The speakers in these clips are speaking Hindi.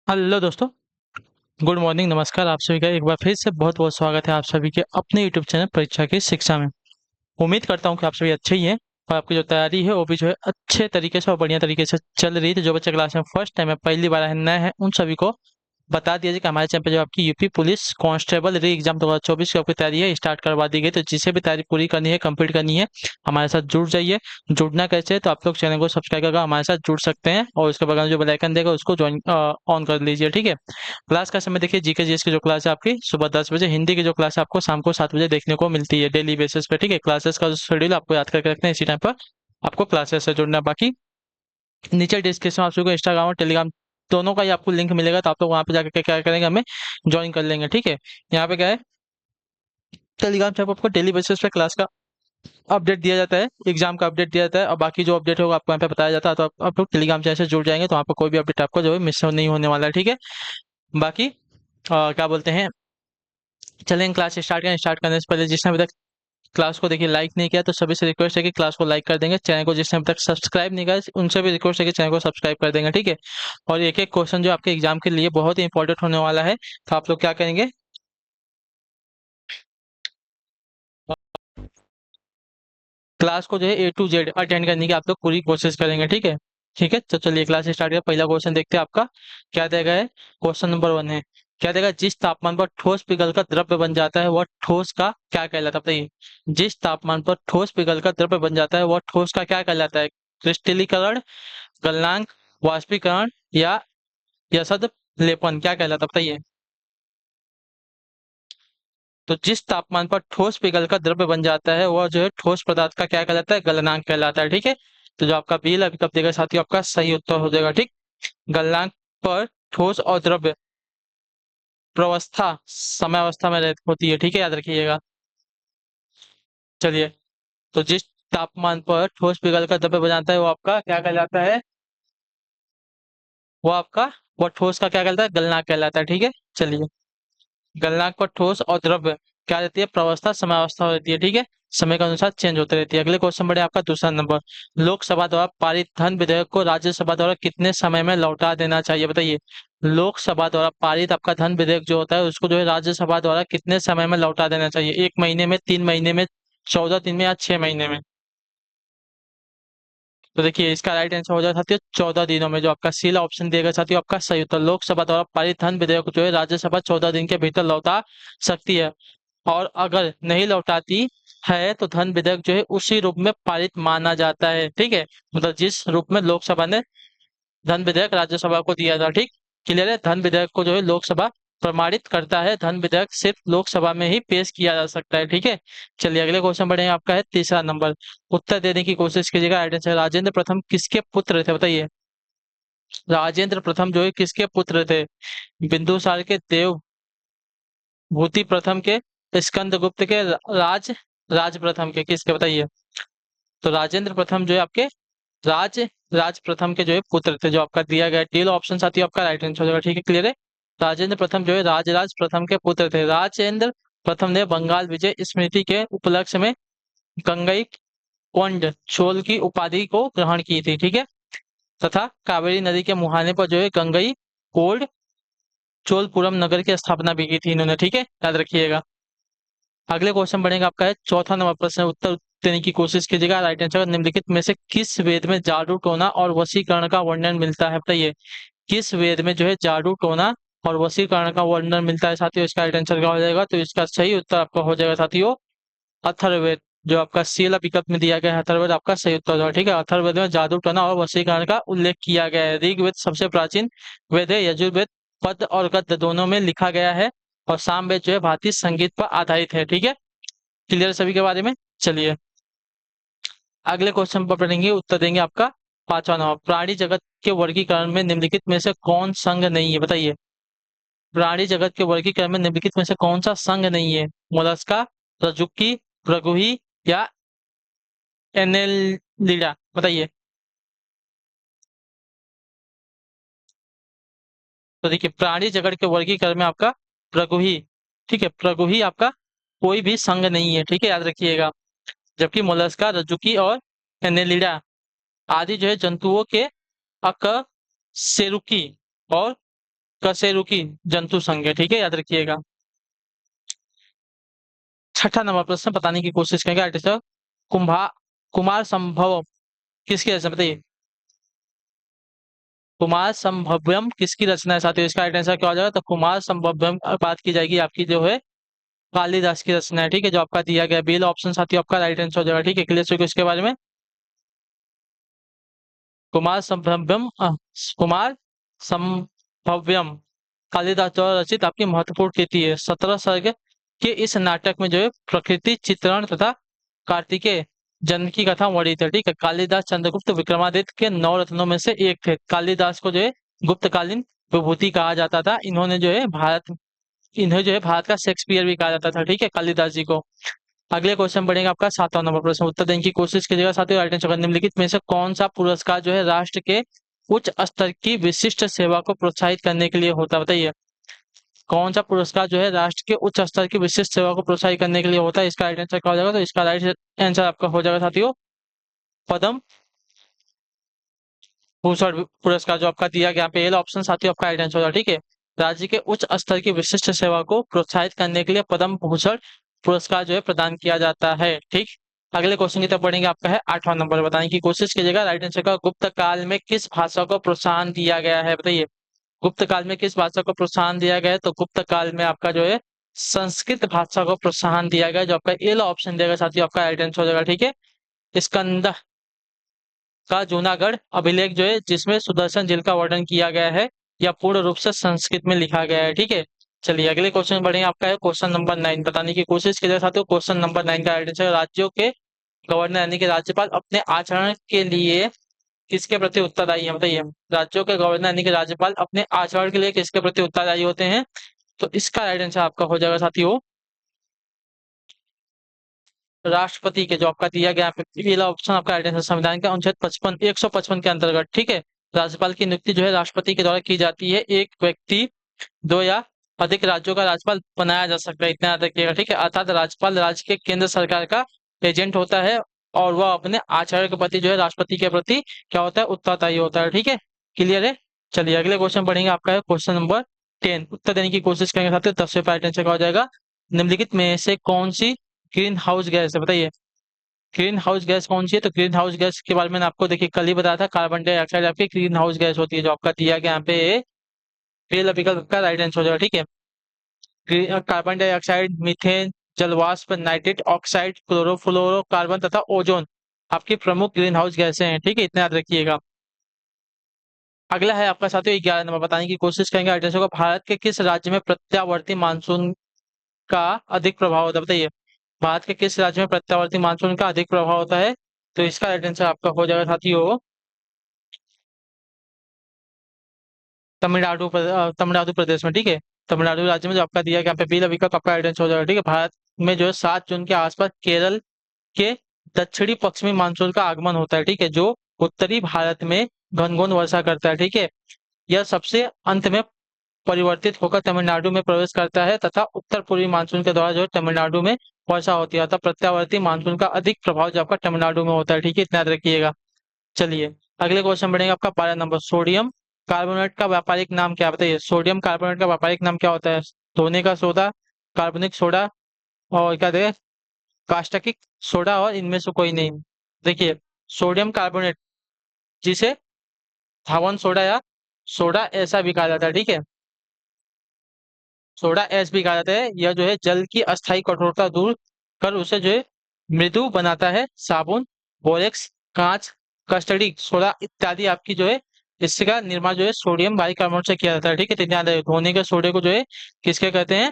हेलो दोस्तों। गुड मॉर्निंग, नमस्कार। आप सभी का एक बार फिर से बहुत बहुत स्वागत है आप सभी के अपने यूट्यूब चैनल परीक्षा की शिक्षा में। उम्मीद करता हूँ कि आप सभी अच्छे ही हैं और आपकी जो तैयारी है वो भी जो है अच्छे तरीके से और बढ़िया तरीके से चल रही है। तो जो बच्चे क्लास में फर्स्ट टाइम है, पहली बार है, नए हैं, उन सभी को बता दीजिए कि हमारे चैनल पे जो आपकी यूपी पुलिस कांस्टेबल री एग्जाम 2024 की आपकी तैयारी है स्टार्ट करवा दी गई। तो जिसे भी तैयारी पूरी करनी है, कंप्लीट करनी है, हमारे साथ जुड़ जाइए। जुड़ना कैसे है, तो आप लोग चैनल को सब्सक्राइब करके हमारे साथ जुड़ सकते हैं और उसके बगल में जो बेल आइकन देगा उसको ज्वाइन ऑन कर लीजिए। ठीक है। क्लास का समय देखिए, जीके जीएस की जो क्लास है आपकी सुबह 10 बजे, हिंदी की जो क्लास है आपको शाम को 7 बजे देखने को मिलती है डेली बेसिस पे। ठीक है। क्लासेस का जो शेड्यूल आपको याद करके रखना है, इसी टाइम पर आपको क्लासेस से जुड़ना है। बाकी नीचे डिस्क्रिप्शन में आप सभी को इंस्टाग्राम और टेलीग्राम दोनों का ही आपको लिंक मिलेगा, तो आप लोग वहाँ पे जाकर क्या करेंगे, हमें ज्वाइन कर लेंगे। ठीक है। यहाँ पे क्या है, टेलीग्राम पे आपको डेली बेसिस पे क्लास का अपडेट दिया जाता है, एग्जाम का अपडेट दिया जाता है, और बाकी जो अपडेट होगा आपको यहाँ पे बताया जाता है। तो आप लोग टेलीग्राम चैनल से जुड़ जाएंगे तो वहाँ पर कोई भी अपडेट आपको जो है मिस नहीं होने वाला है। ठीक है। बाकी क्या बोलते हैं, चलें क्लास स्टार्ट करें। स्टार्ट करने से पहले जिसने अभी तक क्लास को देखिए लाइक नहीं किया, तो सभी से रिक्वेस्ट है कि क्लास को लाइक कर देंगे। चैनल को जिसने अभी तक सब्सक्राइब नहीं किया, उनसे भी रिक्वेस्ट है कि चैनल को सब्सक्राइब कर देंगे। ठीक है। और एक एक क्वेश्चन जो आपके एग्जाम के लिए बहुत ही इंपॉर्टेंट होने वाला है, तो आप लोग क्या करेंगे, क्लास को जो है A to Z अटेंड करने की आप लोग पूरी कोशिश करेंगे। ठीक है। ठीक है, तो चलिए क्लास स्टार्ट करें। पहला क्वेश्चन देखते हैं आपका क्या देगा है। क्वेश्चन नंबर 1 है, क्या देगा, जिस तापमान पर ठोस पिघलकर द्रव्य बन जाता है वह ठोस का क्या कहलाता है, बताइए। जिस तापमान पर ठोस पिघलकर द्रव्य बन जाता है वह ठोस का क्या कहलाता है। क्रिस्टलीकरण, गलनांक, वाष्पीकरण या यसद लेपन, क्या कहलाता है, बताइए। तो जिस तापमान पर ठोस पिघलकर द्रव्य बन जाता है वह जो है ठोस पदार्थ का क्या कहलाता है, गलनांक कहलाता है। ठीक है। तो जो आपका बी विकल्प देगा साथियों, आपका सही उत्तर हो जाएगा। ठीक। गलनांक पर ठोस और द्रव्य प्रवस्था समयावस्था में होती है। ठीक है, याद रखिएगा। चलिए, तो जिस तापमान पर ठोस पिघलकर द्रव्य बन जाता है वो आपका क्या कहलाता है, वो आपका वो ठोस का क्या कहलाता है, गलनांक कहलाता है। ठीक है। चलिए, गलनांक पर ठोस और द्रव्य क्या रहती है, प्रवस्था समयावस्था रहती है। ठीक है। समय के अनुसार चेंज होती रहती है। अगले क्वेश्चन बढ़े आपका दूसरा नंबर, लोकसभा द्वारा पारित धन विधेयक को राज्यसभा द्वारा कितने समय में लौटा देना चाहिए, बताइए। लोकसभा द्वारा पारित आपका धन विधेयक जो होता है उसको जो है राज्यसभा द्वारा कितने समय में लौटा देना चाहिए, 1 महीने में, 3 महीने में, 14 दिन में या 6 महीने में। तो देखिए इसका राइट आंसर हो जाएगा साथियों 14 दिनों में। जो आपका सीला ऑप्शन दिएगा साथियों, आपका सही उत्तर। लोकसभा द्वारा पारित धन विधेयक जो है राज्यसभा 14 दिन के भीतर लौटा सकती है, और अगर नहीं लौटाती है तो धन विधेयक जो है उसी रूप में पारित माना जाता है। ठीक है। मतलब जिस रूप में लोकसभा ने धन विधेयक राज्यसभा को दिया था। ठीक। क्लियर है। धन विधेयक को जो है लोकसभा प्रमाणित करता है, धन विधेयक सिर्फ लोकसभा में ही पेश किया जा सकता है। ठीक है। चलिए अगले क्वेश्चन बढ़े, आपका है तीसरा नंबर। उत्तर देने की कोशिश कीजिएगा। राइट आंसर, राजेंद्र प्रथम किसके पुत्र थे, बताइए। राजेंद्र प्रथम जो है किसके पुत्र थे, बिंदुसार के, देव भूति प्रथम के, स्कंदगुप्त के, राज राज प्रथम के, किसके, बताइए। तो राजेंद्र प्रथम जो है आपके राज राज प्रथम के जो है पुत्र थे। जो आपका दिया गया डी ऑप्शन साथी आपका राइट आंसर हो जाएगा। ठीक है, क्लियर है। राजेंद्र प्रथम जो है राज प्रथम के पुत्र थे। राजेंद्र प्रथम ने बंगाल विजय स्मृति के उपलक्ष्य में गंगई कोंड चोल की उपाधि को ग्रहण की थी। ठीक है। तथा कावेरी नदी के मुहाने पर जो है गंगई कोल्ड चोलपुरम नगर की स्थापना भी की थी इन्होंने। ठीक है, याद रखिएगा। अगले क्वेश्चन बढ़ेगा, आपका है चौथा नंबर प्रश्न। उत्तर देने की कोशिश कीजिएगा। राइट आंसर, निम्नलिखित में से किस वेद में जादू टोना और वशीकरण का वर्णन मिलता है, बताइए। किस वेद में जो है जादू टोना और वशीकरण का वर्णन मिलता है साथियों, इसका राइट आंसर क्या हो जाएगा, तो इसका सही उत्तर आपका हो जाएगा साथियों अथर्ववेद। जो आपका सी विकल्प में दिया गया है अथर्ववेद, आपका सही उत्तर होगा। ठीक है। अथर्ववेद में जादू टोना और वशीकरण का उल्लेख किया गया है। ऋग्वेद सबसे प्राचीन वेद है। यजुर्वेद पद और गद्य दोनों में लिखा गया है, और सामवेद जो है भारतीय संगीत पर आधारित है। ठीक है। क्लियर सभी के बारे में। चलिए अगले क्वेश्चन पर पढ़ेंगे, उत्तर देंगे आपका पांचवा नंबर। प्राणी जगत के वर्गीकरण में निम्नलिखित में से कौन संघ नहीं है, बताइए। प्राणी जगत के वर्गीकरण में निम्नलिखित में से कौन सा संघ नहीं है, मोलस्का, रज्जुकी, प्रगुही या एनेलिडा, बताइए। तो देखिए प्राणी जगत के वर्गीकरण में आपका प्रगुही, ठीक है, प्रगुही आपका कोई भी संघ नहीं है। ठीक है, याद रखिएगा। जबकि मोलस्का, रज्जुकी और एनेलिडा आदि जो है जंतुओं के अकशेरुकी और कशेरुकी जंतु संघ है, ठीक है, याद रखिएगा। छठा नंबर प्रश्न बताने की कोशिश करेंगे आर्टिस्ट। कुंभा कुमार संभव किसकी रचना बताइए। कुमार संभव्यम किसकी रचना है साथियों, इसका राइट आंसर क्या हो जाएगा, तो कुमार संभव्यम बात की जाएगी आपकी जो है कालिदास की रचना है, ठीक है, जो आपका दिया गया बेल ऑप्शन साथियों आपका राइट आंसर हो जाएगा, ठीक है, क्लियर हो इसके बारे में। कुमार संभव्यम कुमार संभव्यम कालिदास द्वारा रचित आपकी महत्वपूर्ण कृति है। 17 सर्ग के इस नाटक में जो है प्रकृति चित्रण तथा कार्तिकेय जन्म की कथा वर्णित है, ठीक है। कालिदास चंद्रगुप्त विक्रमादित्य के 9 रत्नों में से एक थे। कालिदास को जो है गुप्तकालीन विभूति कहा जाता था। इन्हें जो है भारत का शेक्सपियर भी कहा जाता था, ठीक है, कालिदास जी को। अगले क्वेश्चन बढ़ेगा आपका 7वां नंबर प्रश्न, उत्तर देने की कोशिश कीजिएगा साथियों। राइट आंसर निम्नलिखित में से कौन सा पुरस्कार जो है राष्ट्र के उच्च स्तर की विशिष्ट सेवा को प्रोत्साहित करने के लिए होता है, बताइए। कौन सा पुरस्कार जो है राष्ट्र के उच्च स्तर की विशिष्ट सेवा को प्रोत्साहित करने के लिए होता है, इसका राइट आंसर क्या हो जाएगा, तो इसका राइट आंसर आपका हो जाएगा साथियों पद्म भूषण पुरस्कार, जो आपका दिया गया पहला ऑप्शन साथियों आपका राइट आंसर होगा, ठीक है। राज्य के उच्च स्तर की विशिष्ट सेवा को प्रोत्साहित करने के लिए पद्म भूषण पुरस्कार जो है प्रदान किया जाता है, ठीक। अगले क्वेश्चन की तरफ बढ़ेंगे, आपका है 8वां नंबर, बताने की कोशिश कीजिएगा। राइट आंसर का गुप्त काल में किस भाषा को प्रोत्साहन दिया गया है, बताइए। गुप्त काल में किस भाषा को प्रोत्साहन दिया गया है, तो गुप्त काल में आपका जो है संस्कृत भाषा को प्रोत्साहन दिया गया है, जो आपका ए ऑप्शन देगा साथियों आपका राइट आंसर हो जाएगा, ठीक है। स्कंद का जूनागढ़ अभिलेख जो है जिसमें सुदर्शन झील का वर्णन किया गया है, या पूर्ण रूप से संस्कृत में लिखा गया है, ठीक है। चलिए अगले क्वेश्चन बढ़ेंगे, आपका है क्वेश्चन नंबर 9, बताने की कोशिश कीजिए साथियों। क्वेश्चन नंबर 9 का राइट आंसर, राज्यों के गवर्नर यानी कि राज्यपाल अपने आचरण के लिए किसके प्रति उत्तरदायी है, बताइए। राज्यों के गवर्नर यानी कि राज्यपाल अपने आचरण के लिए किसके प्रति उत्तरदायी होते हैं, तो इसका राइट आंसर आपका हो जाएगा साथियों राष्ट्रपति के, जो आपका दिया गया पहला ऑप्शन आपका राइट आंसर संविधान का अनुच्छेद 155 के अंतर्गत, ठीक है। राज्यपाल की नियुक्ति जो है राष्ट्रपति के द्वारा की जाती है। एक व्यक्ति दो या अधिक राज्यों का राज्यपाल बनाया जा सकता है, इतना याद रखिएगा, ठीक है। अर्थात राज्यपाल राज्य के केंद्र सरकार का एजेंट होता है, और वह अपने आचरण के प्रति जो है राष्ट्रपति के प्रति क्या होता है, उत्तरदायी होता है, ठीक है, क्लियर है। चलिए अगले क्वेश्चन पढ़ेंगे, आपका है क्वेश्चन नंबर 10, उत्तर देने की कोशिश करेंगे साथियों। 10वें पैटर्न से क्या हो जाएगा, निम्नलिखित में से कौन सी ग्रीन हाउस गैस है, बताइए। ग्रीन हाउस गैस कौन सी है, तो ग्रीन हाउस गैस के बारे में मैंने आपको देखिए कल ही बताया था, कार्बन डाइऑक्साइड आपकी ग्रीन हाउस गैस होती है, जो आपका दिया गया यहाँ पे फेल विकल्प का राइट आंसर हो जाएगा, ठीक है। कार्बन डाइऑक्साइड, मीथेन, जलवाष्प, नाइट्रेट ऑक्साइड, क्लोरोफ्लोरोकार्बन तथा ओजोन आपकी प्रमुख ग्रीन हाउस गैसें हैं, ठीक है, इतना याद रखिएगा। अगला है आपका साथियों 11 नंबर, बताने की कोशिश करेंगे आइटम्स को। भारत के किस राज्य में प्रत्यावर्ती मानसून का अधिक प्रभाव होता है, बताइए। भारत के किस राज्य में प्रत्यावर्ती मानसून का अधिक प्रभाव होता है, तो इसका राइट आंसर आपका हो जाएगा साथियों तमिलनाडु प्रदेश में, ठीक है। तमिलनाडु राज्य में जो आपका दिया गया यहाँ पे बी विकल्प आपका राइट आंसर हो जाएगा, ठीक है। भारत में जो है 7 जून के आसपास केरल के दक्षिणी पश्चिमी मानसून का आगमन होता है, ठीक है, जो उत्तरी भारत में घनघोर वर्षा करता है, ठीक है। यह सबसे अंत में परिवर्तित होकर तमिलनाडु में प्रवेश करता है, तथा उत्तर पूर्वी मानसून के द्वारा जो है तमिलनाडु में वर्षा होती है, अतः प्रत्यावर्ती मानसून का अधिक प्रभाव जो आपका तमिलनाडु में होता है, ठीक है, इतना याद रखिएगा। चलिए अगले क्वेश्चन बढ़ेगा, आपका 12 नंबर, सोडियम कार्बोनेट का व्यापारिक नाम क्या है, बताइए। सोडियम कार्बोनेट का व्यापारिक नाम क्या होता है, धोने का सोडा, कार्बनिक सोडा, और क्या दें कास्टिक सोडा, और इनमें से कोई नहीं। देखिए सोडियम कार्बोनेट, जिसे धावन सोडा या सोडा ऐसा भी कहा जाता है, ठीक है, सोडा ऐश भी कहा जाता है। यह जो है जल की अस्थायी कठोरता दूर कर उसे जो है मृदु बनाता है। साबुन, बोरेक्स, कांच, कस्टर्डी सोडा इत्यादि आपकी जो है इसका निर्माण जो है सोडियम बाइकार्बोनेट से किया जाता है, ठीक है। तो ध्यान रहे धोने के सोडे को जो है किसके कहते हैं,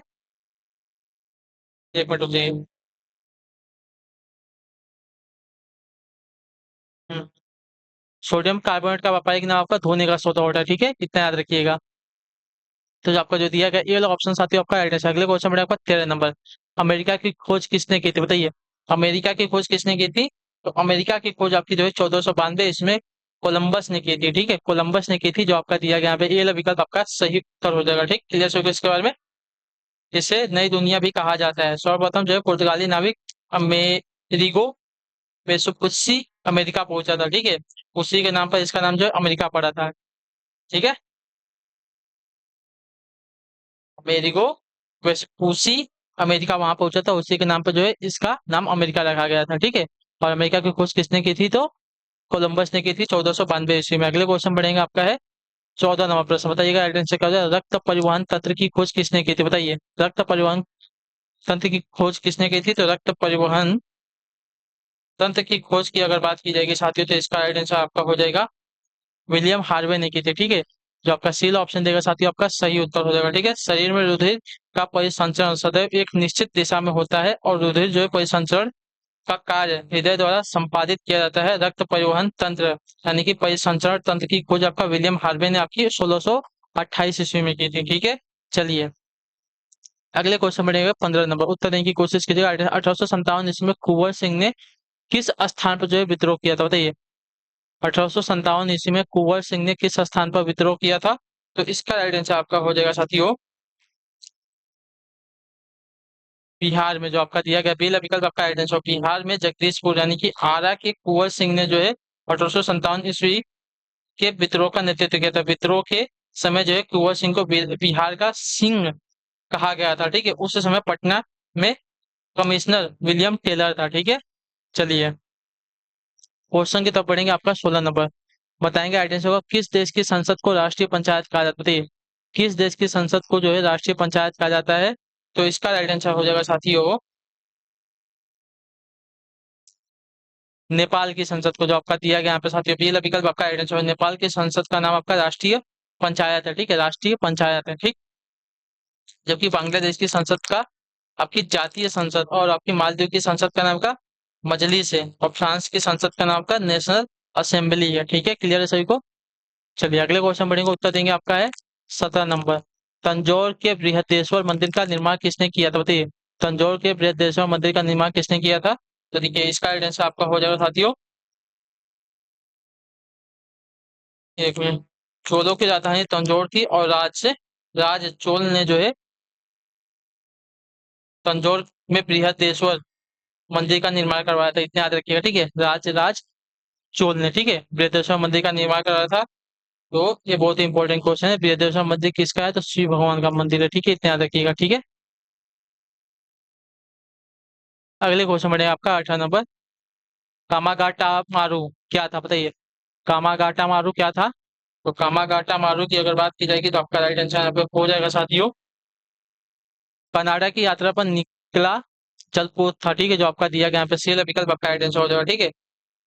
एक मिनट रुकिए। हम्म, सोडियम कार्बोनेट का व्यापारिक नाम आपका धोने का सोडा होता है, ठीक है, इतना याद रखिएगा। तो जो आपका जो दिया गया ये वाला ऑप्शन साथियों आपका राइट है। अगले क्वेश्चन में आपका 13 नंबर, अमेरिका की खोज किसने की थी, बताइए। अमेरिका की खोज किसने की थी, तो अमेरिका की खोज आपकी जो है 1492 इसमें कोलंबस ने की थी, ठीक है, कोलंबस ने की थी, जो आपका दिया गया यहाँ पे ये वाला विकल्प आपका सही उत्तर हो जाएगा, ठीक, क्लियर हो गया इसके बारे में। इसे नई दुनिया भी कहा जाता है। सर्वप्रथम जो है पुर्तगाली नाविक अमेरिगो वेसुपुस्सी अमेरिका पहुंचा था, ठीक है, उसी के नाम पर इसका नाम जो है अमेरिका पड़ा था, ठीक है। अमेरिगो वेस्पूसी अमेरिका वहां पहुंचा था, उसी के नाम पर जो है इसका नाम अमेरिका रखा गया था। ठीक है, और अमेरिका की खोज किसने की थी? तो कोलंबस ने की थी 1492 ईस्वी में। अगले क्वेश्चन बढ़ेंगे, आपका है 14 नंबर प्रश्न। बताइएगा राइट आंसर क्या हो जाएगा। रक्त परिवहन तंत्र की खोज किसने की थी? बताइए, रक्त परिवहन तंत्र की खोज किसने की थी? तो रक्त परिवहन तंत्र की खोज की अगर बात की जाएगी साथियों, तो इसका राइट आंसर आपका हो जाएगा विलियम हार्वे ने की थी। ठीक है, जो आपका सी ऑप्शन देगा साथियों आपका सही उत्तर हो जाएगा। ठीक है, शरीर में रुधिर का परिसंचरण सदैव एक निश्चित दिशा में होता है और रुधिर जो है परिसंचरण का कार्य हृदय द्वारा संपादित किया जाता है। रक्त परिवहन तंत्र यानी कि परिसंचरण तंत्र की खोज आपका विलियम हार्वे ने आपकी 1628 ईस्वी में की थी। ठीक है, चलिए अगले क्वेश्चन बढ़ेगा 15 नंबर। उत्तर देने की कोशिश कीजिएगा। 1857 ईस्वी में कुंवर सिंह ने किस स्थान पर जो है विद्रोह किया था? बताइए, 1857 ईस्वी में कुंवर सिंह ने किस स्थान पर विद्रोह किया था? तो इसका राइट आंसर आपका हो जाएगा साथियों बिहार में, जो आपका दिया गया पहला विकल्प आपका राइट आंसर। बिहार में जगदीशपुर यानी कि आरा के कुंवर सिंह ने जो है 1857 ईस्वी के विद्रोह का नेतृत्व किया था। विद्रोह के समय जो है कुंवर सिंह को बिहार का सिंह कहा गया था। ठीक है, उस समय पटना में कमिश्नर विलियम टेलर था। ठीक है, चलिए क्वेश्चन की तरफ बढ़ेंगे। आपका 16 नंबर बताएंगे राइट आंसर होगा किस देश की संसद को राष्ट्रीय पंचायत कहा जाता है? किस देश की संसद को जो है राष्ट्रीय पंचायत कहा जाता है? तो इसका राइट आंसर हो जाएगा साथियों नेपाल की संसद को, जो आपका दिया गया यहाँ पे साथियों पहला विकल्प आपका राइट आंसर है। नेपाल की संसद का नाम आपका राष्ट्रीय पंचायत है। ठीक है, राष्ट्रीय पंचायत है। ठीक, जबकि बांग्लादेश की संसद का आपकी जातीय संसद और आपकी मालदीव की संसद का नाम का मजलिस है और फ्रांस की संसद का नाम का नेशनल असेंबली है। ठीक है, क्लियर है सभी को। चलिए अगले क्वेश्चन बढ़ेंगे, उत्तर देंगे आपका है 17 नंबर। तंजौर के बृहदेश्वर मंदिर का निर्माण किसने किया था? बताइए, तंजौर के बृहदेश्वर मंदिर का निर्माण किसने किया था? तो देखिए इसका आंसर आपका हो जाएगा साथियों, एक मिनट, चोलों की राजधानी तंजौर थी और राज चोल ने जो है तंजौर में बृहदेश्वर मंदिर का निर्माण करवाया था। इतने याद रखिएगा। ठीक है, राज चोल ने, ठीक है, बृहदेश्वर मंदिर का निर्माण करवाया था। तो ये बहुत ही इंपॉर्टेंट क्वेश्चन है। बृहदेश्वर मंदिर किसका है? तो शिव भगवान का मंदिर है। ठीक है, इतना याद रखिएगा। ठीक है, अगले क्वेश्चन बढ़ेगा आपका 18 नंबर। कामागाटा मारू क्या था? बताइए, कामागाटा मारू क्या था? तो कामागाटा मारू की अगर बात की जाएगी तो आपका राइट आंसर यहाँ पे हो जाएगा साथियों कनाडा की यात्रा पर निकला जलपोत था। ठीक है, जो आपका दिया गया यहाँ पे सी विकल्प आपका राइट आंसर हो जाएगा। ठीक है,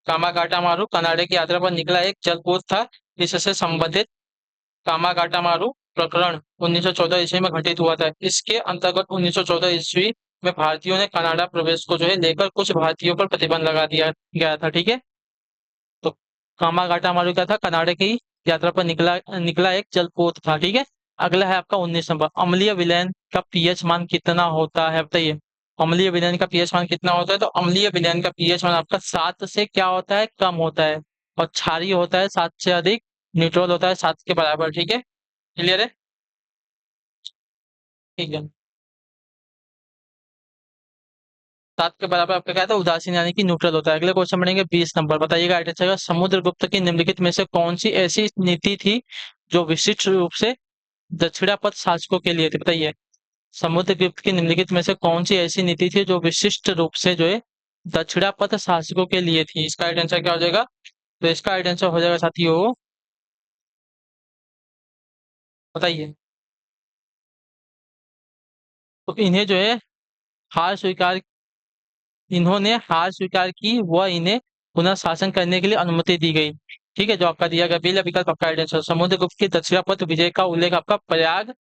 कामागाटा मारू कनाडा की यात्रा पर निकला एक जलपोत था। इससे संबंधित कामागाटा मारू प्रकरण 1914 ईस्वी में घटित हुआ था। इसके अंतर्गत 1914 ईस्वी में भारतीयों ने कनाडा प्रवेश को जो है लेकर कुछ भारतीयों पर प्रतिबंध लगा दिया गया था। ठीक है, तो कामागाटा मारू क्या था? कनाडा की यात्रा पर निकला निकला एक जलपोत था। ठीक है, अगला है आपका 19 नंबर। अम्लीय विलयन का पीएच मान कितना होता है? बताइए, अम्लीय विलयन का पीएच मान कितना होता है? तो अम्लीय विलयन का पीएच मान आपका 7 से क्या होता है? कम होता है। और क्षारीय होता है 7 से अधिक, न्यूट्रल होता है 7 के बराबर। ठीक है, क्लियर है। ठीक है, 7 के बराबर आपका क्या था? उदासीन यानी कि न्यूट्रल होता है। अगले क्वेश्चन बढ़ेंगे 20 नंबर। बताइएगा आइडिया चलेगा समुद्रगुप्त की निम्नलिखित में से कौन सी ऐसी नीति थी जो विशिष्ट रूप से दक्षिणापथ शासकों के लिए थी? बताइए, समुद्रगुप्त की निम्नलिखित में से कौन सी ऐसी नीति थी जो विशिष्ट रूप से जो है दक्षिणापथ शासकों के लिए थी? इसका राइट आंसर क्या हो जाएगा? तो इसका राइट आंसर हो जाएगा साथियों, बताइए, तो इन्हें जो है हार स्वीकार इन्होंने हार स्वीकार की व इन्हें पुनः शासन करने के लिए अनुमति दी गई। ठीक है, जो आपका दिया गया पहला विकल्प आपका राइट आंसर। समुद्रगुप्त की दक्षिणापथ विजय का उल्लेख आपका प्रयाग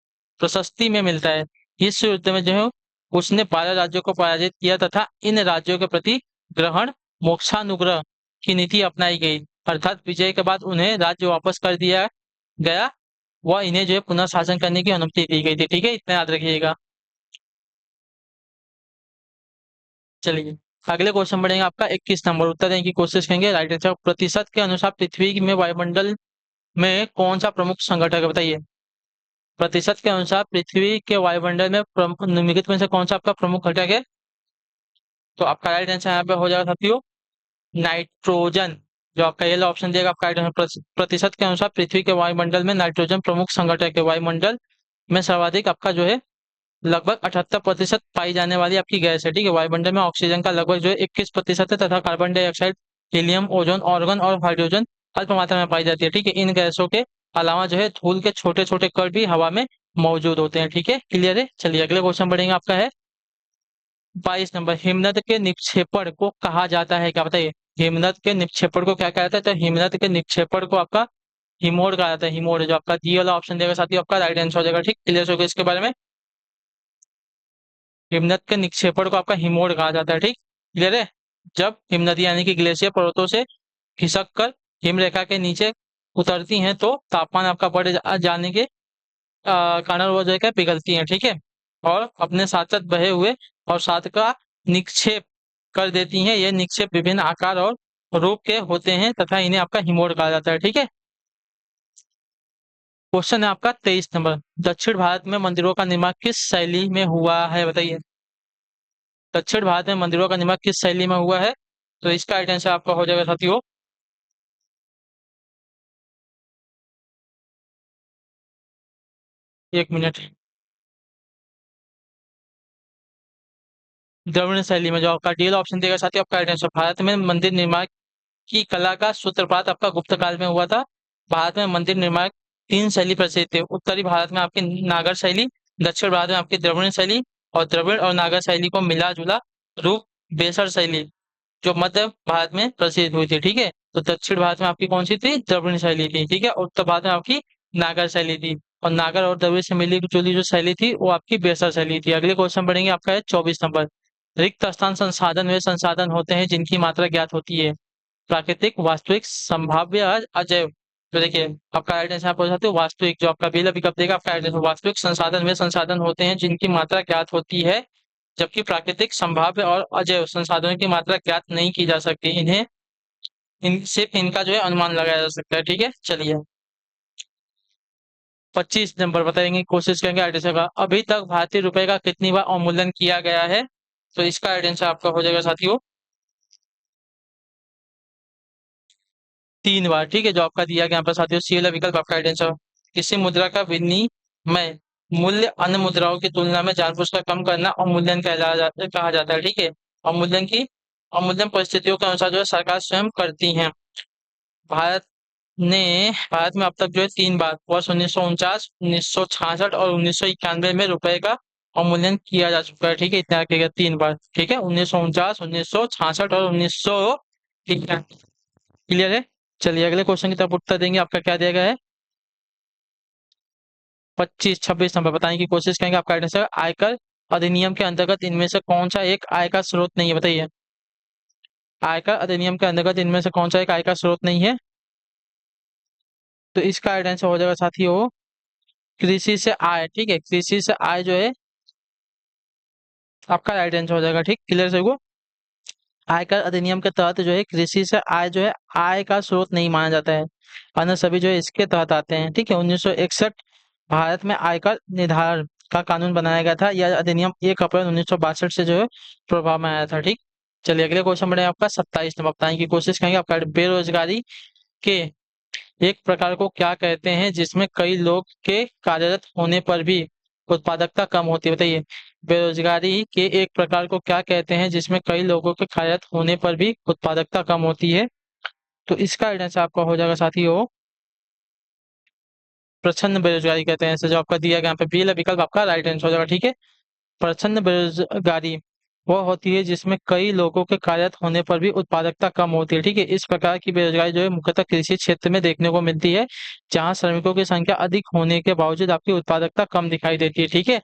प्रशस्ति में मिलता है। इस युद्ध में जो है उसने 12 राज्यों को पराजित किया तथा इन राज्यों के प्रति ग्रहण मोक्षानुग्रह की नीति अपनाई गई। अर्थात विजय के बाद उन्हें राज्य वापस कर दिया गया व इन्हें जो है पुनः शासन करने की अनुमति दी गई थी। ठीक है, इतना याद रखिएगा। चलिए अगले क्वेश्चन बढ़ेंगे आपका 21 नंबर। उत्तर देने की कोशिश करेंगे। राइट आंसर प्रतिशत के अनुसार पृथ्वी में वायुमंडल में कौन सा प्रमुख संघटक है? बताइए, प्रतिशत के अनुसार पृथ्वी के वायुमंडल में निम्नलिखित में से कौन सा आपका प्रमुख घटक है? तो आपका राइट आंसर यहाँ पे हो जाएगा साथियों नाइट्रोजन। जो आपका ये ऑप्शन दिएगा आपका राइट आंसर। प्रतिशत के अनुसार पृथ्वी के वायुमंडल में नाइट्रोजन प्रमुख संघटक है। वायुमंडल में सर्वाधिक आपका जो है लगभग 78% पाई जाने वाली आपकी गैस है। ठीक है, वायुमंडल में ऑक्सीजन का लगभग जो है 21% है तथा carbon dioxide, helium, ozone, organ और हाइड्रोजन अल्प मात्रा में पाई जाती है। ठीक है, इन गैसों के अलावा जो है धूल के छोटे छोटे कण भी हवा में मौजूद होते हैं। ठीक है, क्लियर है। चलिए अगले क्वेश्चन बढ़ेंगे, आपका है 22 नंबर। हिमनद के निक्षेपण को कहा जाता है, क्या बताइए। हिमनद के निक्षेपण को क्या कहा जाता है, तो हिमनद के निक्षेपण को आपका हिमोड कहा जाता है। हिमोड जो आपका डी वाला ऑप्शन देगा साथी, आपका राइट आंसर हो जाएगा। ठीक, क्लियर हो गया इसके बारे में। हिमनद के निक्षेपण को आपका हिमोड कहा जाता है। ठीक, क्लियर है। जब हिमनदी यानी कि ग्लेशियर पर्वतों से खिसक कर हिम रेखा के नीचे उतरती हैं तो तापमान आपका बढ़ जाने के कारण वो जो है क्या पिघलती हैं। ठीक है, और अपने साथ साथ बहे हुए और साथ का निक्षेप कर देती हैं। ये निक्षेप विभिन्न आकार और रूप के होते हैं तथा इन्हें आपका हिमोड कहा जाता है। ठीक है, क्वेश्चन है आपका 23 नंबर। दक्षिण भारत में मंदिरों का निर्माण किस शैली में हुआ है, बताइए। दक्षिण भारत में मंदिरों का निर्माण किस शैली में हुआ है, तो इसका राइट आंसर आपका हो जाएगा साथियों 1 मिनट। द्रविड़ शैली में, जो आपका डीएल ऑप्शन देगा साथियों, आपका राइट आंसर। भारत में मंदिर निर्माण की कला का सूत्रपात आपका गुप्त काल में हुआ था। भारत में मंदिर निर्माण 3 शैली प्रसिद्ध थे। उत्तरी भारत में आपकी नागर शैली, दक्षिण भारत में आपकी द्रविड़ शैली, और द्रविड़ और नागर शैली को मिला जुला रूप बेसर शैली जो मध्य भारत में प्रसिद्ध हुई थी। ठीक है, तो दक्षिण भारत में आपकी कौन सी थी, द्रविड़ शैली थी। ठीक है, उत्तर भारत में आपकी नागर शैली थी, और नागर और द्रविड़ से मिली जुली जो शैली थी वो आपकी बेसर शैली थी। अगले क्वेश्चन बढ़ेंगे, आपका है 24 नंबर। रिक्त स्थान संसाधन वे संसाधन होते हैं जिनकी मात्रा ज्ञात होती है। प्राकृतिक, वास्तविक, संभाव्य, अजैव। तो देखिए आपका राइट आंसर आप हो जाते हो वास्तविक, जो आपका बेला विकल्प देगा आपका राइट आंसर। वास्तविक संसाधन वे संसाधन होते हैं जिनकी मात्रा ज्ञात होती है, जबकि प्राकृतिक, संभाव्य और अजैव संसाधनों की मात्रा ज्ञात नहीं की जा सकती। इन्हें सिर्फ इनका जो है अनुमान लगाया जा सकता है। ठीक है, चलिए 25 नंबर बताएंगे, कोशिश करेंगे राइट आंसर का। अभी तक भारतीय रुपए का कितनी बार अवमूल्यन किया गया है, तो इसका राइट आंसर आपका हो जाएगा साथियों 3 बार। ठीक है, जो आपका दिया गया यहाँ पर साथियों सी वाला विकल्प आपका राइट आंसर। किसी मुद्रा का विनिमय मूल्य अन्य मुद्राओं की तुलना में जानबूझकर कम करना अवमूल्यन कहा जाता है। ठीक है, अवमूल्यन परिस्थितियों के अनुसार जो है सरकार स्वयं करती है। भारत ने भारत में अब तक जो है 3 बार वर्ष 1949, 1966 और 1991 में रुपए का अवमूल्यन किया जा चुका है। ठीक है, इतना रखिएगा 3 बार। ठीक है, 1949, 1966 और 1991। क्लियर है। चलिए अगले क्वेश्चन की तरफ उत्तर देंगे, आपका क्या दिया गया है 26 26 नंबर बताने की कोशिश करेंगे। आपका आंसर आयकर अधिनियम के अंतर्गत इनमें से कौन सा एक आय का स्रोत नहीं है, बताइए। आयकर अधिनियम के अंतर्गत इनमें से कौन सा एक आय का स्रोत नहीं है, तो इसका आंसर हो जाएगा साथियों कृषि से आय। ठीक है, कृषि से आय जो है आपका राइट आंसर हो जाएगा। ठीक, क्लियर से वो आयकर अधिनियम के तहत जो है कृषि से आय जो है आय का स्रोत नहीं माना जाता है, अन्य सभी जो है इसके तहत आते हैं। ठीक है, 1961 भारत में आयकर निर्धारण का कानून बनाया गया था। यह अधिनियम 1 अप्रैल 1962 से जो है प्रभाव में आया था। ठीक, चलिए अगले क्वेश्चन बढ़े आपका 27 नंबर बताने की कोशिश करेंगे। आपका बेरोजगारी के एक प्रकार को क्या कहते हैं जिसमें कई लोग के कार्यरत होने पर भी उत्पादकता कम होती है, बताइए। बेरोजगारी के एक प्रकार को क्या कहते हैं जिसमें कई लोगों के कार्यरत होने पर भी उत्पादकता कम होती है, तो इसका आंसर आपका हो जाएगा साथियों प्रच्छन्न बेरोजगारी कहते हैं। ऐसे जो आपका दिया गया यहाँ पे बी वाला विकल्प आपका राइट आंसर हो जाएगा। ठीक है, प्रच्छन्न बेरोजगारी वह होती है जिसमें कई लोगों के कार्यरत होने पर भी उत्पादकता कम होती है। ठीक है, इस प्रकार की बेरोजगारी जो है मुख्यतः कृषि क्षेत्र में देखने को मिलती है, जहां श्रमिकों की संख्या अधिक होने के बावजूद आपकी उत्पादकता कम दिखाई देती है। ठीक है,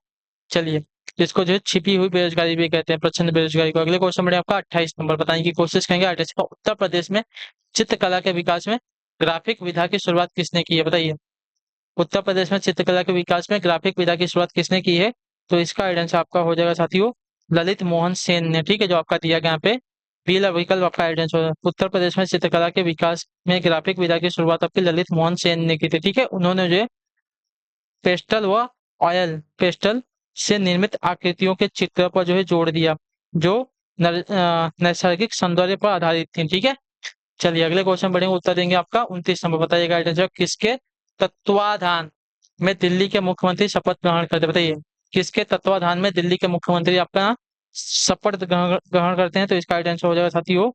चलिए इसको जो है छिपी हुई बेरोजगारी भी कहते हैं, प्रच्छन्न बेरोजगारी को। अगले क्वेश्चन में आपका 28 नंबर बताने की कोशिश करेंगे। 28 का उत्तर प्रदेश में चित्रकला के विकास में ग्राफिक विधा की शुरुआत किसने की है, बताइए। उत्तर प्रदेश में चित्रकला के विकास में ग्राफिक विधा की शुरुआत किसने की है, तो इसका आंसर आपका हो जाएगा साथियों ललित मोहन सेन ने। ठीक है, जो आपका दिया गया यहाँ पे बी वाला विकल्प आपका आंसर है। उत्तर प्रदेश में चित्रकला के विकास में ग्राफिक विधा की शुरुआत आपकी ललित मोहन सेन ने की थी। ठीक है, उन्होंने जो है पेस्टल व ऑयल पेस्टल से निर्मित आकृतियों के चित्र पर जो है जोड़ दिया, जो नैसर्गिक सौंदर्य पर आधारित थी। ठीक है, चलिए अगले क्वेश्चन बढ़ेंगे, उत्तर देंगे आपका 29 नंबर बताइएगा आंसर किसके तत्वाधान में दिल्ली के मुख्यमंत्री शपथ ग्रहण करते हैं? बताइए, किसके तत्वाधान में दिल्ली के मुख्यमंत्री आपका शपथ ग्रहण ग्रहण करते हैं? तो इसका राइट आंसर हो जाएगा साथियों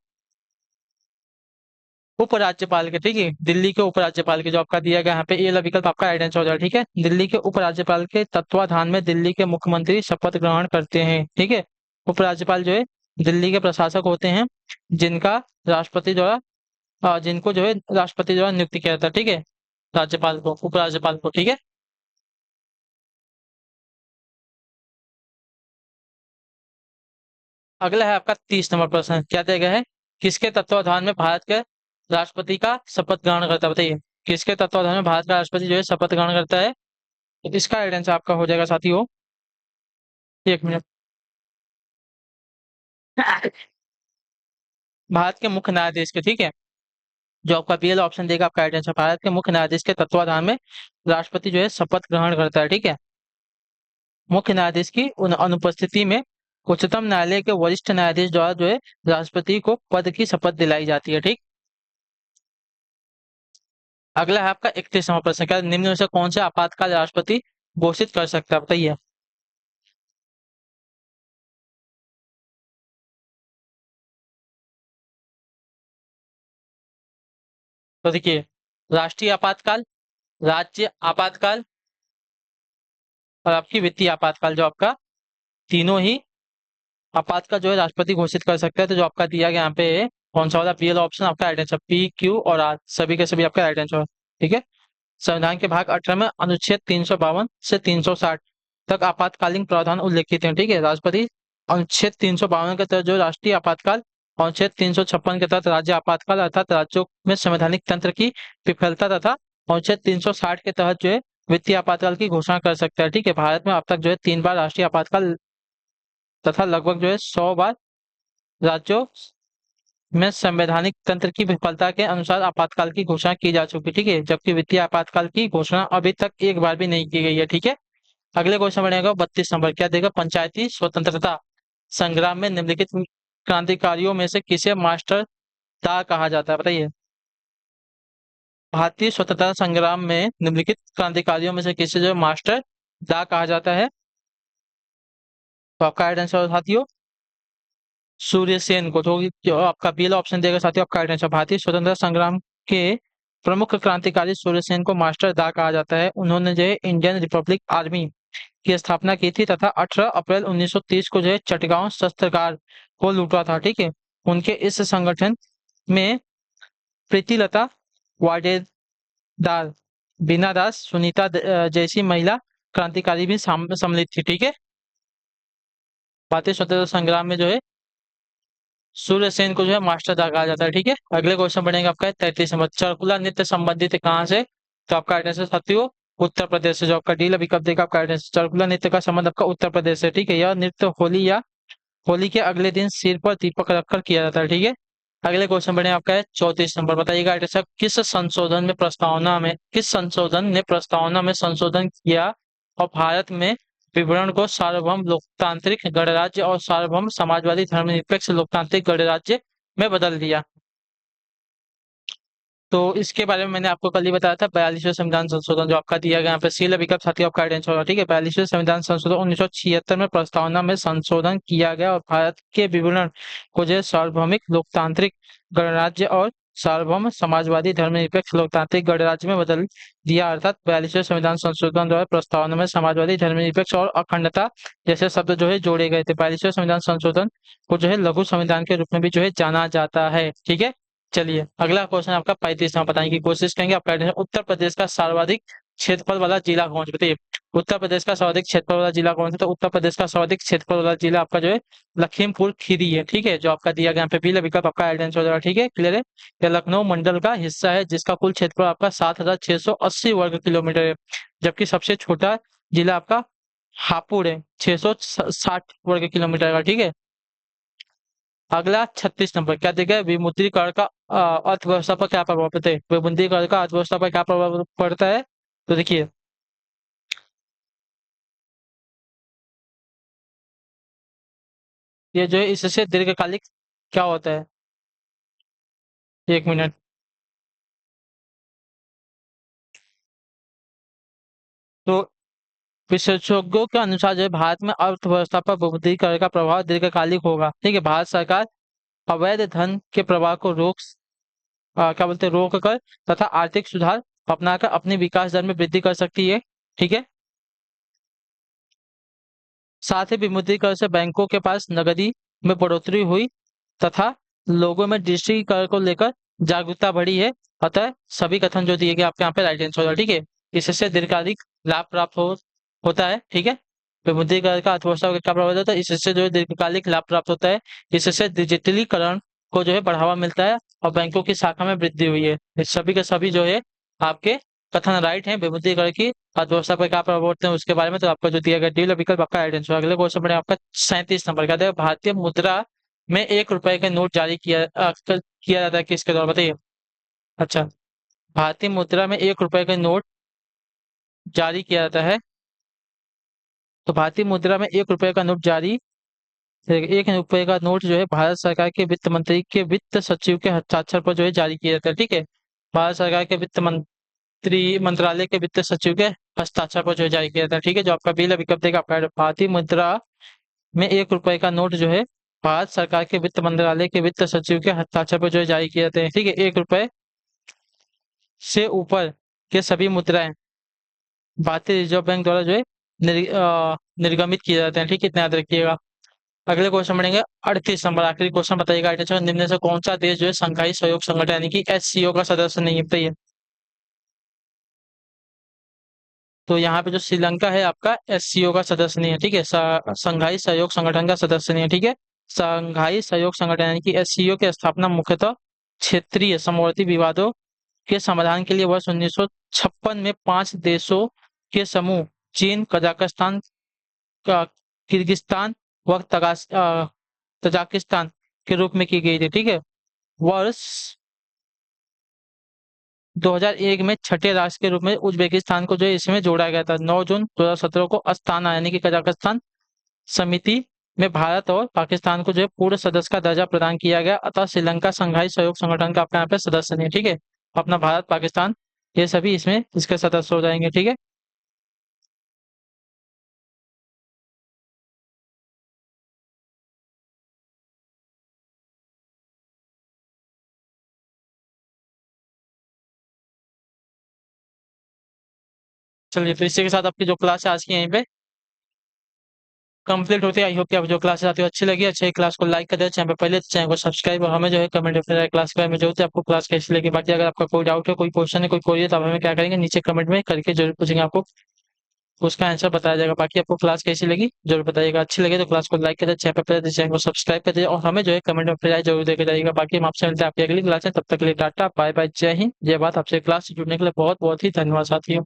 उपराज्यपाल के। ठीक है, दिल्ली के उपराज्यपाल के, जो आपका दिया गया यहाँ पे ये वाला विकल्प आपका राइट आंसर हो जाएगा। ठीक है, दिल्ली के उपराज्यपाल के तत्वाधान में दिल्ली के मुख्यमंत्री शपथ ग्रहण करते हैं। ठीक है, उपराज्यपाल जो है दिल्ली के प्रशासक होते हैं, जिनका राष्ट्रपति द्वारा जिनको जो है राष्ट्रपति द्वारा नियुक्त किया जाता है। ठीक है, राज्यपाल को, उपराज्यपाल को। ठीक है, अगला है आपका 30 नंबर प्रश्न। क्या दिया गया है? किसके तत्वाधान में भारत के राष्ट्रपति का शपथ ग्रहण करता है? बताइए, किसके तत्वाधान में भारत का राष्ट्रपति जो है शपथ ग्रहण करता है? तो इसका राइट आंसर आपका हो जाएगा साथियों, एक मिनट, भारत के मुख्य न्यायाधीश के। ठीक है, जो आपका बीएल ऑप्शन देगा आपका राइट आंसर, भारत के मुख्य न्यायाधीश के तत्वाधान में राष्ट्रपति जो है शपथ ग्रहण करता है। ठीक है, मुख्य न्यायाधीश की अनुपस्थिति में उच्चतम न्यायालय के वरिष्ठ न्यायाधीश द्वारा जो है राष्ट्रपति को पद की शपथ दिलाई जाती है। ठीक, अगला है आपका 31वां प्रश्न। क्या निम्न में से कौन से आपातकाल राष्ट्रपति घोषित कर सकता है? बताइए। तो देखिए, राष्ट्रीय आपातकाल, राज्य आपातकाल और आपकी वित्तीय आपातकाल, जो आपका तीनों ही आपातकाल जो है राष्ट्रपति घोषित कर सकता है। तो जो आपका दिया गया यहाँ पे कौन सा वाला बीएल ऑप्शन आपका राइट आंसर, पी क्यू और आर सभी के सभी आपका राइट आंसर। ठीक है, संविधान के भाग 18 में अनुच्छेद 352 से 360 तक आपातकालीन प्रावधान उल्लेखित हैं। ठीक है, राष्ट्रपति अनुच्छेद 352 के तहत जो राष्ट्रीय आपातकाल, अनुच्छेद 356 के तहत राज्य आपातकाल अर्थात राज्यों में संवैधानिक तंत्र की विफलता तथा अनुच्छेद 360 के तहत जो है वित्तीय आपातकाल की घोषणा कर सकता है। ठीक है, भारत में अब तक जो है 3 बार राष्ट्रीय आपातकाल तथा लगभग जो है 100 बार राज्यों में संवैधानिक तंत्र की विफलता के अनुसार आपातकाल की घोषणा की जा चुकी। ठीक है, जबकि वित्तीय आपातकाल की घोषणा अभी तक एक बार भी नहीं की गई है। ठीक है, अगले क्वेश्चन बढ़ेगा 32 नंबर। क्या देगा? पंचायती स्वतंत्रता संग्राम में निम्नलिखित क्रांतिकारियों में से किसे मास्टर दा कहा जाता है? बताइए, भारतीय स्वतंत्रता संग्राम में निम्नलिखित क्रांतिकारियों में से किसे जो है मास्टर दा कहा जाता है? तो आपका राइट आंसर साथियों सूर्यसेन को। तो जो आपका बी ऑप्शन देगा साथियों आपका राइट आंसर, भारतीय स्वतंत्रता संग्राम के प्रमुख क्रांतिकारी सूर्यसेन को मास्टर दा कहा जाता है। उन्होंने जो है इंडियन रिपब्लिक आर्मी की स्थापना की थी तथा 18 अप्रैल 1930 को जो है चटगांव शस्त्रागार को लूटा था। ठीक है, उनके इस संगठन में प्रीतिलता वाडेदार, बीना दास, सुनीता जैसी महिला क्रांतिकारी भी सम्मिलित थी। ठीक है, भारतीय स्वतंत्रता संग्राम में जो है सूर्यसेन को जो है मास्टर दा कहा जाता है। ठीक है, अगले क्वेश्चन बनेगा आपका 33 नंबर। चरकुला नृत्य संबंधित है कहाँ से? तो आपका आंसर साथियों उत्तर प्रदेश से। जो आपका डी विकल्प देगा आपका आंसर, चरकुला नृत्य का संबंध आपका उत्तर प्रदेश से। ठीक है, यह नृत्य होली या होली के अगले दिन सिर पर दीपक रखकर किया जाता है। ठीक है, अगले क्वेश्चन बने आपका है 34 नंबर। बताइएगा ऐसा किस संशोधन ने प्रस्तावना में संशोधन किया और भारत में विवरण को सार्वभौम लोकतांत्रिक गणराज्य और सार्वभौम समाजवादी धर्मनिरपेक्ष लोकतांत्रिक गणराज्य में बदल दिया? तो इसके बारे में मैंने आपको कल ही बताया था, 42वें संविधान संशोधन, जो आपका दिया गया यहाँ पे सी विकल्प साथी आपका आंसर होगा। ठीक है, 42वें संविधान संशोधन 1976 में प्रस्तावना में संशोधन किया गया और भारत के विवरण को जो है सार्वभौमिक लोकतांत्रिक गणराज्य और सार्वभौम समाजवादी धर्मनिरपेक्ष लोकतांत्रिक गणराज्य में बदल दिया। अर्थात 42वें संविधान संशोधन द्वारा प्रस्तावना में समाजवादी धर्मनिरपेक्ष और अखंडता जैसे शब्द जो है जोड़े गए थे। 42वें संविधान संशोधन को जो है लघु संविधान के रूप में भी जो है जाना जाता है। ठीक है, चलिए अगला क्वेश्चन आपका 35वां बताने की कोशिश करेंगे। आपका उत्तर प्रदेश का सर्वाधिक क्षेत्रफल वाला जिला कौन सा? बताइए, उत्तर प्रदेश का सर्वाधिक क्षेत्रफल वाला जिला कौन सा? तो उत्तर प्रदेश का सर्वाधिक क्षेत्रफल वाला जिला आपका जो है लखीमपुर खीरी है। ठीक है, जो आपका दिया गया यहाँ पे पहला विकल्प आपका आइडेंस हो जाएगा। ठीक है, क्लियर है? यह लखनऊ मंडल का हिस्सा है जिसका कुल क्षेत्रफल आपका 7,680 वर्ग किलोमीटर है, जबकि सबसे छोटा जिला आपका हापुड़ है, 660 वर्ग किलोमीटर का। ठीक है, अगला 36 नंबर। क्या देखिए, विमुद्रीकरण का अर्थव्यवस्था पर क्या प्रभाव पड़ता है? विमुद्रीकरण का अर्थव्यवस्था पर क्या प्रभाव पड़ता है? तो देखिए, ये जो है इससे दीर्घकालिक क्या होता है? एक मिनट, तो विशेषज्ञों के अनुसार जो है भारत में अर्थव्यवस्था पर विमुद्रीकरण का प्रभाव दीर्घकालिक होगा। ठीक है, भारत सरकार अवैध धन के प्रवाह को क्या बोलते हैं, रोक कर तथा आर्थिक सुधार अपनाकर अपनी विकास दर में वृद्धि कर सकती है। ठीक है, साथ ही विमुद्रीकरण से बैंकों के पास नकदी में बढ़ोतरी हुई तथा लोगों में डिजिटलीकरण को लेकर जागरूकता बढ़ी है। अतः सभी कथन जो दिए गए आपके यहाँ पे राइट आंसर है। ठीक है, इससे दीर्घकालिक लाभ प्राप्त होता है। ठीक है, विमुद्रीकरण का अर्थव्यवस्था को क्या प्रभावित होता है, इससे जो है दीर्घकालिक लाभ प्राप्त होता है। इससे डिजिटलीकरण को जो है बढ़ावा मिलता है और बैंकों की शाखा में वृद्धि हुई है। इस सभी के सभी जो है आपके कथन राइट है। विमुद्रीकरण की अर्थव्यवस्था पर क्या प्रभाव पड़ते हैं उसके बारे में तो आपको जो दिया गया डी विकल्प आपका राइट आंसर। अगले क्वेश्चन बढ़े आपका 37 नंबर का। भारतीय मुद्रा में 1 रुपए का नोट जारी किया जाता है किसके द्वारा, बताइए। अच्छा, भारतीय मुद्रा में 1 रुपए का नोट जारी किया जाता है। तो भारतीय मुद्रा में 1 रुपए का नोट जारी 1 रुपए का नोट जो है भारत सरकार के वित्त मंत्री के वित्त सचिव के हस्ताक्षर पर जो है जारी किया जाता है। ठीक है, भारत सरकार के वित्त मंत्रालय के वित्त सचिव के हस्ताक्षर पर जो है जारी किया जाता है। ठीक है, जो आपका पहला विकल्प देगा आपका भारतीय मुद्रा में 1 रुपए का नोट जो है भारत सरकार के वित्त मंत्रालय के वित्त सचिव के हस्ताक्षर पर जो है जारी किए जाते हैं। ठीक है, 1 रुपए से ऊपर के सभी मुद्राएं भारतीय रिजर्व बैंक द्वारा जो है निर्गमित किए जाते हैं। ठीक है, इतना याद रखिएगा। अगले क्वेश्चन बढ़ेंगे 38 नंबर, आखिरी क्वेश्चन बताइएगा। निम्न में से कौन सा देश जो है शंघाई सहयोग संगठन यानी कि एससीओ का सदस्य नहीं है, बताइए। तो यहाँ पे जो श्रीलंका है आपका एससीओ का सदस्य नहीं है। ठीक है, शंघाई सहयोग संगठन का सदस्य नहीं है। ठीक है, शंघाई सहयोग संगठन यानी कि एससीओ की स्थापना मुख्यतः क्षेत्रीय समवर्ती विवादों के समाधान के लिए वर्ष 1956 में 5 देशों के समूह चीन, कजाकिस्तान, किर्गिस्तान व तजाकिस्तान के रूप में की गई थी। ठीक है, वर्ष 2001 में छठे राष्ट्र के रूप में उज्बेकिस्तान को जो है इसमें जोड़ा गया था। 9 जून 2017 को अस्ताना यानी कि कजाकिस्तान समिति में भारत और पाकिस्तान को जो है पूर्ण सदस्य का दर्जा प्रदान किया गया। अतः श्रीलंका शंघाई सहयोग संगठन का अपने यहाँ पे सदस्य नहीं है। ठीक है, अपना भारत, पाकिस्तान ये सभी इसमें इसके सदस्य हो जाएंगे। ठीक है, चलिए तो इसी के साथ आपकी जो क्लास है आज की यहीं पे कंप्लीट होती है। आई होप कि आप जो क्लासेस आती है अच्छी लगी। अच्छी क्लास को लाइक कर दे, चैनल पर पहले तो चैनल को सब्सक्राइब और हमें जो है कमेंट में क्लास के बारे में जो होती है आपको क्लास कैसी लगी। बाकी अगर आपका कोई डाउट है, कोई क्वेश्चन है, कोई क्वेरी है तो आप हमें क्या करेंगे नीचे कमेंट में करके जरूर पूछेंगे, आपको उसका आंसर बताया जाएगा। बाकी आपको क्लास कैसी लगी जरूर बताइएगा। अच्छी लगे तो क्लास को लाइक कर दे, चैनल पर चैनल को सब्सक्राइब कर दे और हमें जो है कमेंट में रिप्लाई जरूर देकर जाइएगा। बाकी हम आपसे मिलते हैं आपकी अगली क्लास है, तब तक के लिए टाटा बाय बाय, जय हिंद जय भारत। आपसे क्लास से जुड़ने के लिए बहुत बहुत ही धन्यवाद साथियों।